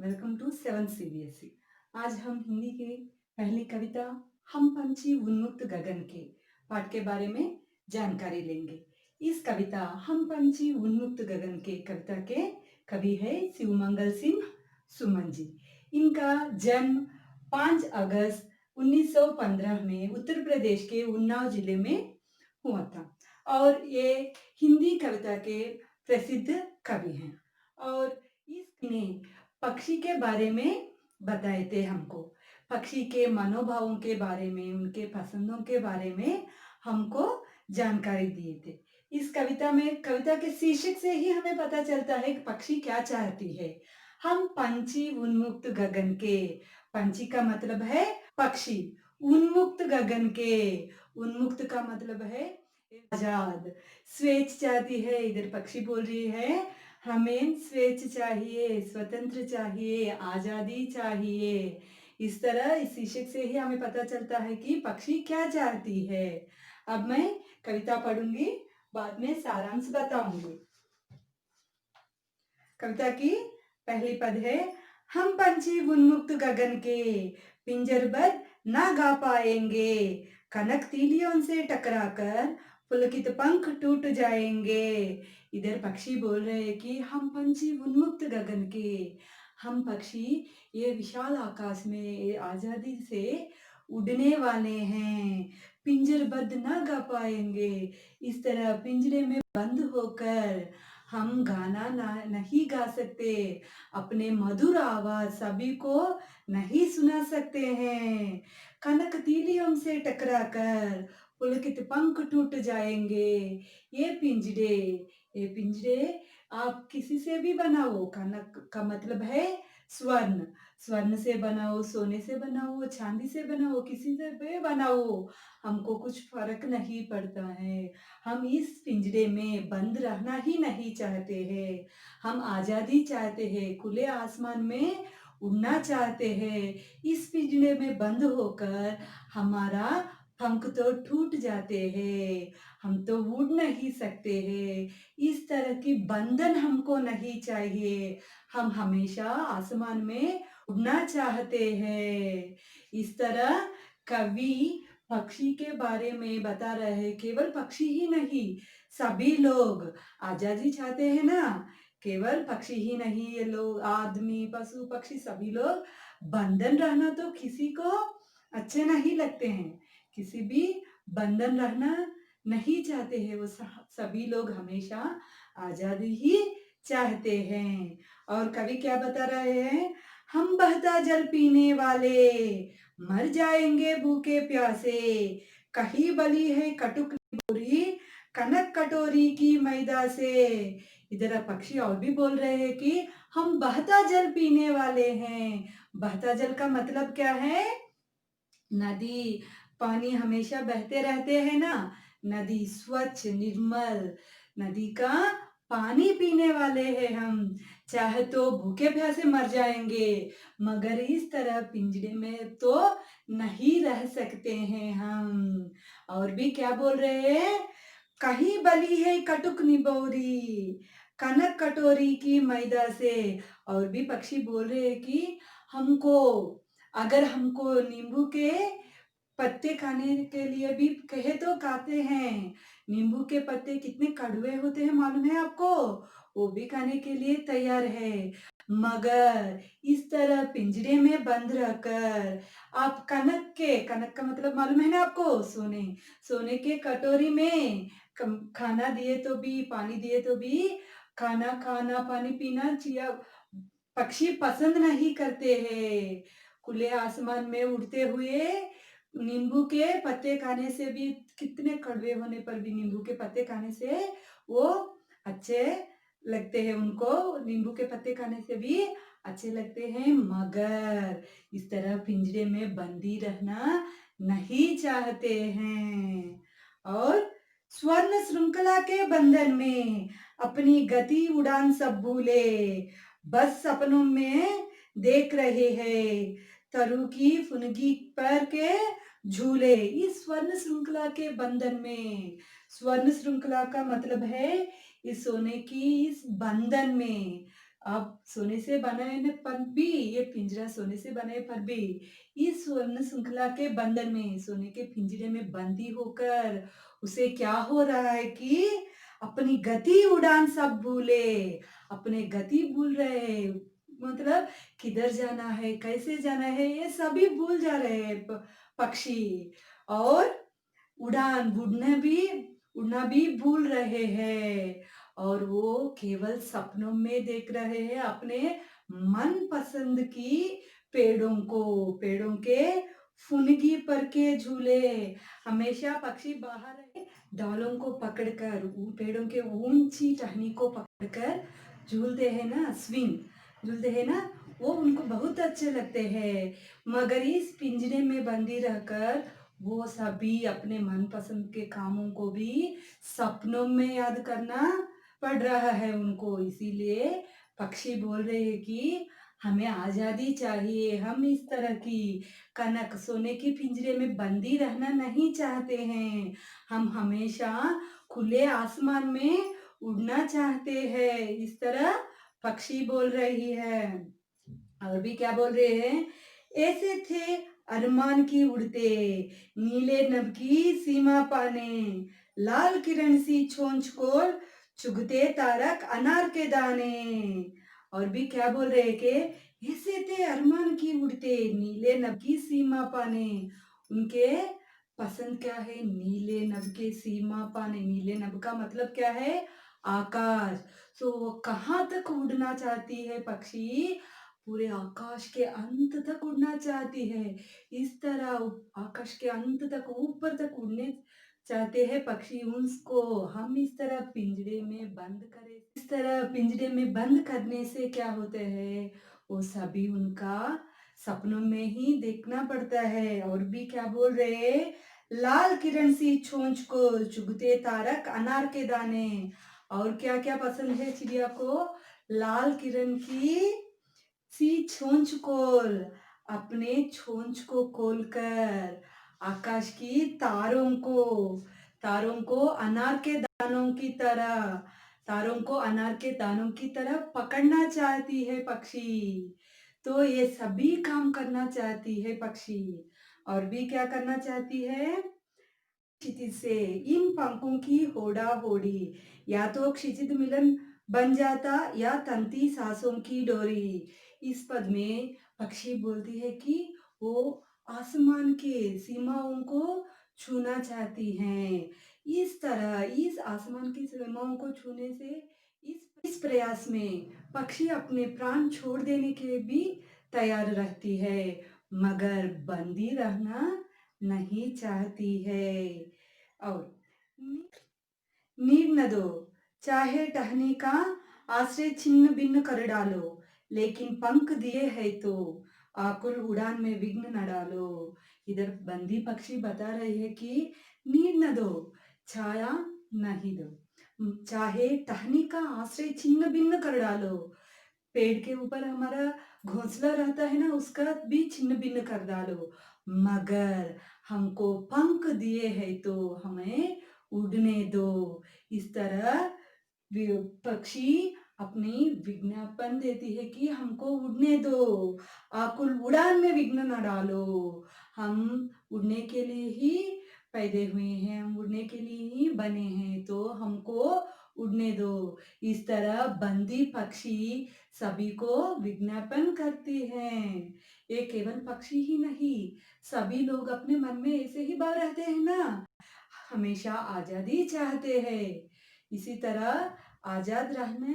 Welcome to seven CBSE. आज हम हिंदी के पहली कविता हम पंछी उन्मुक्त गगन के पाठ के बारे में जानकारी लेंगे। इस कविता हम पंछी उन्मुक्त गगन के कविता के कवि है शिवमंगल सिंह सुमन जी। इनका जन्म 5 अगस्त 1915 में उत्तर प्रदेश के उन्नाव जिले में हुआ था और ये हिंदी कविता के प्रसिद्ध कवि हैं। और इसने पक्षी के बारे में बताए थे हमको, पक्षी के मनोभावों के बारे में, उनके पसंदों के बारे में हमको जानकारी दिए थे। इस कविता में, कविता के शीर्षक से ही हमें पता चलता है कि पक्षी क्या चाहती है। हम पंछी उन्मुक्त गगन के, पंछी का मतलब है पक्षी, उन्मुक्त गगन के, उन्मुक्त का मतलब है आजाद, स्वेच्छ चाहती है। इधर पक्षी बोल रही है हमें स्वेच्छ चाहिए, स्वतंत्र चाहिए, आजादी चाहिए। इस तरह इस शीर्षक से ही हमें पता चलता है कि पक्षी क्या चाहती है। अब मैं कविता पढ़ूंगी, बाद में सारांश बताऊंगी। कविता की पहली पद है हम पंछी उन्मुक्त गगन के, पिंजरबद्ध ना गा पाएंगे, कनक तीलियों से टकराकर पुलकित पंख टूट जाएंगे। इधर पक्षी बोल रहे हैं कि हम पंछी उन्मुक्त गगन के, हम पक्षी ये विशाल आकाश में आजादी से उड़ने वाले हैं, पिंजरबद्ध ना गा पाएंगे। इस तरह पिंजरे में बंद होकर हम गाना नहीं गा सकते, अपने मधुर आवाज सभी को नहीं सुना सकते हैं। कनक तीलियों से टकराकर पुलकित पंख टूट जाएंगे। ये पिंजरे, ये पिंजरे आप किसी से भी बनाओ, कनक का मतलब है स्वर्ण, स्वर्ण से बनाओ, सोने से बनाओ, चांदी से बनाओ, किसी से भी बनाओ, हमको कुछ फर्क नहीं पड़ता है। हम इस पिंजरे में बंद रहना ही नहीं चाहते हैं, हम आजादी चाहते हैं, खुले आसमान में उड़ना चाहते हैं। इस पिंजरे में बंद होकर हमारा पंख तो टूट जाते हैं, हम तो उड़ नहीं सकते हैं। इस तरह की बंधन हमको नहीं चाहिए, हम हमेशा आसमान में उड़ना चाहते हैं। इस तरह कवि पक्षी के बारे में बता रहे हैं। केवल पक्षी ही नहीं, सभी लोग आजादी चाहते हैं ना, केवल पक्षी ही नहीं, ये लोग आदमी, पशु पक्षी सभी लोग बंधन रहना तो किसी को अच्छे नहीं लगते हैं, किसी भी बंधन रहना नहीं चाहते हैं। वो सभी लोग हमेशा आजादी ही चाहते हैं। और कवि क्या बता रहे हैं, हम बहता जल पीने वाले मर जाएंगे भूखे प्यासे, कहीं बली है कटुक बोरी कनक कटोरी की मैदा से। इधर पक्षी और भी बोल रहे हैं कि हम बहता जल पीने वाले हैं। बहता जल का मतलब क्या है, नदी, पानी हमेशा बहते रहते हैं ना, नदी स्वच्छ निर्मल नदी का पानी पीने वाले हैं हम। चाहे तो भूखे प्यासे मर जाएंगे, मगर इस तरह पिंजरे में तो नहीं रह सकते हैं हम। और भी क्या बोल रहे हैं, कहीं बली है कटुक निबोरी कनक कटोरी की मैदा से। और भी पक्षी बोल रहे हैं कि हमको, अगर हमको नींबू के पत्ते खाने के लिए भी कहे तो खाते हैं। नींबू के पत्ते कितने कड़वे होते हैं मालूम है आपको, वो भी खाने के लिए तैयार है। मगर इस तरह पिंजरे में बंद रहकर आप कनक के, कनक का मतलब मालूम है ना आपको, सोने, सोने के कटोरी में खाना दिए तो भी, पानी दिए तो भी, खाना खाना पानी पीना चिया पक्षी पसंद नहीं करते हैं। खुले आसमान में उड़ते हुए नींबू के पत्ते खाने से भी, कितने कड़वे होने पर भी नींबू के पत्ते खाने से वो अच्छे लगते हैं, उनको नींबू के पत्ते खाने से भी अच्छे लगते हैं। मगर इस तरह पिंजरे में बंदी रहना नहीं चाहते हैं और स्वर्ण श्रृंखला के बंधन में अपनी गति उड़ान सब भूले, बस सपनों में देख रहे हैं तरु की फुनगी पर के झूले। इस स्वर्ण श्रृंखला के बंधन में, स्वर्ण श्रृंखला का मतलब है इस सोने की इस बंधन में, अब सोने से बनाने पर भी ये पिंजरा सोने से बने पर भी इस स्वर्ण श्रृंखला के बंधन में सोने के पिंजरे में बंदी होकर उसे क्या हो रहा है कि अपनी गति उड़ान सब भूले, अपने गति भूल रहे हैं, मतलब किधर जाना है, कैसे जाना है, ये सभी भूल जा रहे हैं पक्षी। और उड़ान उड़ना भी भूल रहे हैं और वो केवल सपनों में देख रहे हैं अपने मन पसंद की पेड़ों के फुनगी पर के झूले। हमेशा पक्षी बाहर रहे, डालों को पकड़कर पेड़ों के ऊंची टहनी को पकड़कर झूलते हैं ना, झूलते हैं ना, वो उनको बहुत अच्छे लगते हैं। मगर इस पिंजरे में बंदी रहकर वो सभी अपने मनपसंद के कामों को भी सपनों में याद करना पड़ रहा है उनको। इसीलिए पक्षी बोल रहे हैं कि हमें आज़ादी चाहिए, हम इस तरह की कनक सोने की पिंजरे में बंदी रहना नहीं चाहते हैं। हम हमेशा खुले आसमान में उड़ना चाहते हैं। इस तरह पक्षी बोल रही है। और भी क्या बोल रहे हैं? ऐसे थे अरमान की उड़ते, नीले नभ की सीमा पाने, लाल किरण सी छोंच को चुगते तारक अनार के दाने। और भी क्या बोल रहे हैं कि ऐसे थे अरमान की उड़ते, नीले नभ की सीमा पाने। उनके पसंद क्या है? नीले नभ के सीमा पाने। नीले नभ का मतलब क्या है? आकाश। तो वो कहाँ तक उड़ना चाहती है पक्षी? पूरे आकाश के अंत तक उड़ना चाहती है। इस तरह आकाश के अंत तक ऊपर तक उड़ने चाहते हैं पक्षी। उसको हम इस तरह पिंजरे में बंद करें। इस तरह पिंजरे में बंद करने से क्या होता है? वो सभी उनका सपनों में ही देखना पड़ता है। और भी क्या बोल रहे हैं? लाल किरण सी चोंच को चुगते तारक अनार के दाने। और क्या क्या पसंद है चिड़िया को? लाल किरण की सी छोंच खोल, अपने छोंच को खोलकर आकाश की तारों को अनार के दानों की तरह तारों को अनार के दानों की तरह पकड़ना चाहती है पक्षी। तो ये सभी काम करना चाहती है पक्षी। और भी क्या करना चाहती है? क्षितिज से इन पंखों की होड़ा होड़ी, या तो क्षितिज मिलन बन जाता या तंती सांसों की डोरी। इस पद में पक्षी बोलती है कि वो आसमान के सीमाओं को छूना चाहती हैं। इस तरह इस आसमान की सीमाओं को छूने से इस प्रयास में पक्षी अपने प्राण छोड़ देने के भी तैयार रहती है, मगर बंदी रहना नहीं चाहती है। और नीड न दो, चाहे टहनी का आश्रय छिन्न भिन्न कर डालो, लेकिन पंख दिए है तो आकुल उड़ान में विघ्न न डालो। इधर बंदी पक्षी बता रही है कि नीड न दो, छाया नहीं दो, चाहे टहनी का आश्रय छिन्न भिन्न कर डालो, पेड़ के ऊपर हमारा घोंसला रहता है ना, उसका भी छिन्न भिन्न कर डालो, मगर हमको पंख दिए हैं तो हमें उड़ने दो। इस तरह पक्षी अपनी विज्ञापन देती है कि हमको उड़ने दो, आकुल उड़ान में विघ्न न डालो। हम उड़ने के लिए ही पैदा हुए हैं, हम उड़ने के लिए ही बने हैं, तो हमको उड़ने दो। इस तरह बंदी पक्षी सभी को विज्ञापन करती हैं। ये केवल पक्षी ही नहीं, सभी लोग अपने मन में ऐसे ही भाव रहते हैं ना, हमेशा आजादी चाहते हैं। इसी तरह आजाद रहने